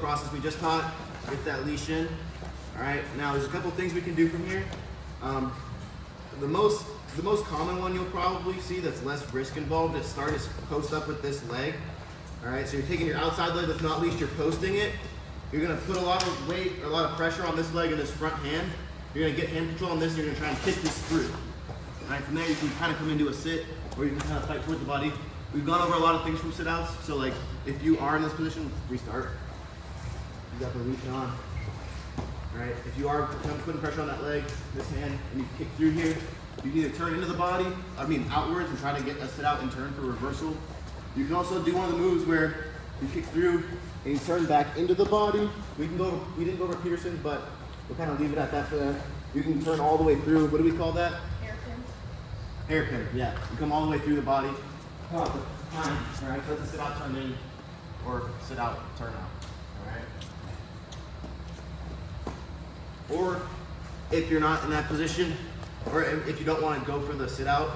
Process we just taught, get that leash in. All right, now there's a couple things we can do from here. The most common one you'll probably see that's less risk involved is start to post up with this leg. All right, so you're taking your outside leg that's not leashed, you're posting it. You're gonna put a lot of weight, or a lot of pressure on this leg and this front hand. You're gonna get hand control on this, and you're gonna try and kick this through. All right, from there you can kind of come into a sit, or you can kind of fight towards the body. We've gone over a lot of things from sit-outs, so like if you are in this position, restart. You got the leash on. All right, if you are putting pressure on that leg, this hand, and you kick through here, you can either turn into the body, outwards, and try to get a sit-out and turn for reversal. You can also do one of the moves where you kick through and you turn back into the body. We didn't go over Peterson's, but we'll kind of leave it at that for that. You can turn all the way through. What do we call that? Hairpin. Hairpin, yeah. You come all the way through the body. All right, so it's a sit out, turn in, or sit out, turn out. All right. Or if you're not in that position, or if you don't want to go for the sit out,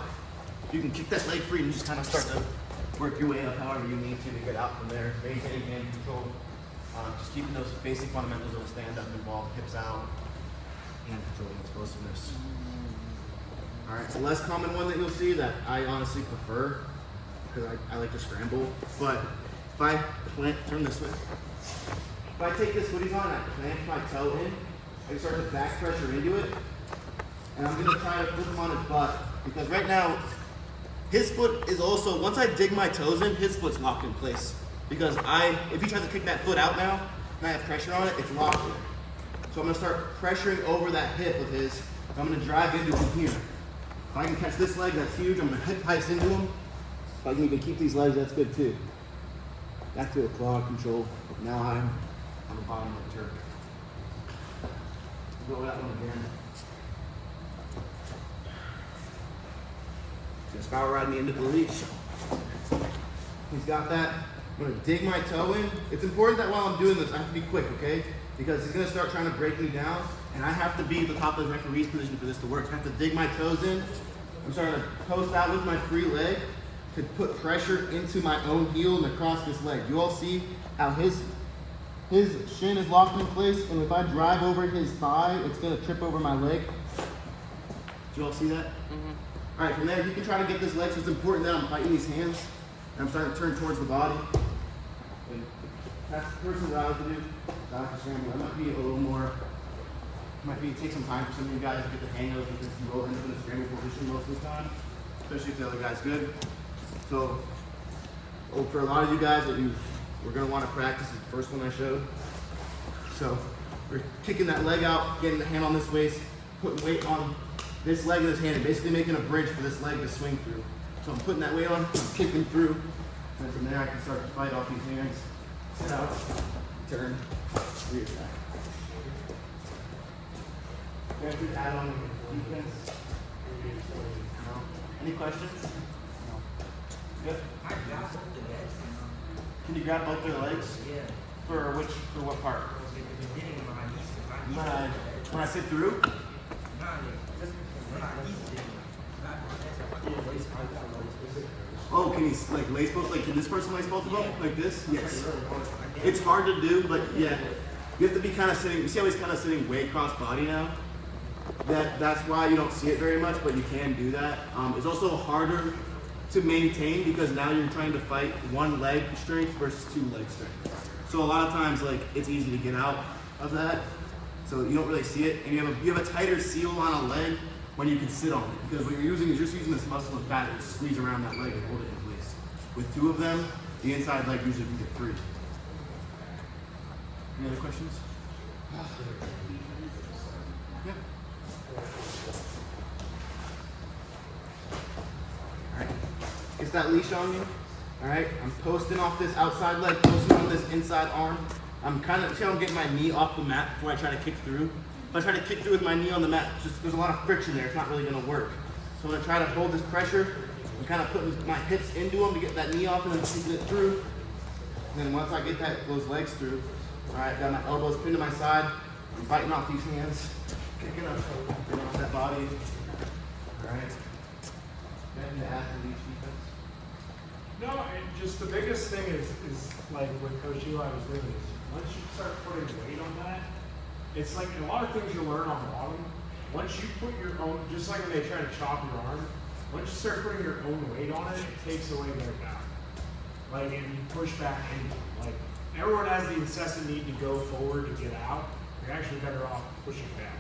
you can kick that leg free and just kind of start to work your way up however you need to get out from there. Maintaining hand control. Just keeping those basic fundamentals of a stand up involved, hips out, hand control, and explosiveness. All right, the less common one that you'll see that I honestly prefer, because I like to scramble, but if I turn this way, if I take this hoodie on and I plant my toe in, I can start to back pressure into it, and I'm gonna try to flip him on his butt, because right now, his foot is also, once I dig my toes in, his foot's locked in place. Because if he tries to kick that foot out now, and I have pressure on it, it's locked. So I'm gonna start pressuring over that hip of his, and I'm gonna drive into him here. If I can catch this leg, that's huge. I'm gonna hip heist into him. If I can even keep these legs, that's good too. Back to a claw control. Now I'm on the bottom of the turf. Go with that one again. Just power ride me into the leash. He's got that. I'm gonna dig my toe in. It's important that while I'm doing this, I have to be quick, okay? Because he's gonna start trying to break me down, and I have to be at the top of the referee's position for this to work. I have to dig my toes in. I'm starting to post out with my free leg to put pressure into my own heel and across this leg. You all see how his shin is locked in place, and if I drive over his thigh, it's gonna trip over my leg. Do you all see that? Mm-hmm. All right, from there, you can try to get this leg, so it's important that I'm fighting these hands, and I'm starting to turn towards the body. And that's the person that I like to do. So I like to scramble. That might be a little more, take some time for some of you guys to get the hang of, because you roll into the scramble position most of the time, especially if the other guy's good. So, for a lot of you guys that we're gonna want to practice is the first one I showed. So, we're kicking that leg out, getting the hand on this waist, putting weight on this leg and this hand, and basically making a bridge for this leg to swing through. So I'm putting that weight on, I'm kicking through, and from there I can start to fight off these hands. Sit out, turn, rear back. You guys could add on defense. No? Any questions? No. Good? Can you grab both their legs? Yeah. For what part? When I sit through? Oh, can he like lace both? Like, can this person lace both of them? Like this? Yes. It's hard to do, but yeah. You have to be kind of sitting, you see how he's kind of sitting way cross body now? That's why you don't see it very much, but you can do that. It's also harder to maintain because now you're trying to fight one leg strength versus two leg strength. So a lot of times, like, it's easy to get out of that. So you don't really see it, and you have a tighter seal on a leg when you can sit on it, because what you're just using this muscle and fat to squeeze around that leg and hold it in place. With two of them, the inside leg usually can get free. Any other questions? Yeah. All right. Get that leash on you. All right. I'm posting off this outside leg, posting on this inside arm. I'm see how I'm getting my knee off the mat before I try to kick through. If I try to kick through with my knee on the mat, there's a lot of friction there. It's not really going to work. So I'm going to try to hold this pressure. I'm kind of putting my hips into them to get that knee off and then kicking it through. And then once I get those legs through, all right, got my elbows pinned to my side. I'm fighting off these hands, kicking up, getting off that body. All right. Getting to add the leash defense. No, just the biggest thing is like what Coach Eli was doing is once you start putting weight on that, it's like a lot of things you'll learn on the bottom. Once you put your own, just like when they try to chop your arm, once you start putting your own weight on it, it takes away their power. Like, and you push back into it. Like, everyone has the incessant need to go forward to get out. You're actually better off pushing back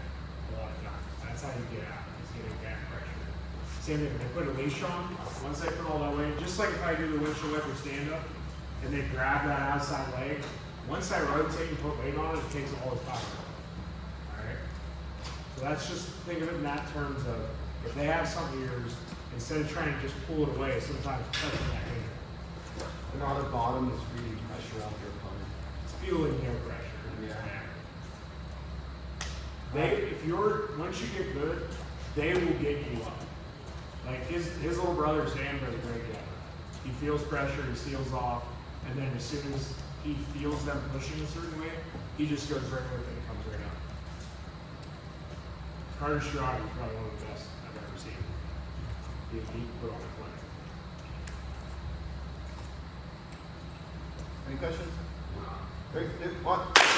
a lot of times. That's how you get out, is getting back pressure. Same thing, they put a leash on, once they put all that weight, just like if I do the windshield wiper stand up, and they grab that outside leg, once I rotate and put weight on it, it takes all its power. Alright? So that's just, think of it in that terms of, if they have something of yours, instead of trying to just pull it away, sometimes touching that finger. And on the bottom is really pressure off your opponent. It's feeling their pressure. Yeah. Once you get good, they will get you up. Like his little brother Sam does a great job. He feels pressure, he seals off, and then as soon as he feels them pushing a certain way, he just goes right with it and comes right up. Carter Sherrod is probably one of the best I've ever seen. He put on a clinic. Any questions? What?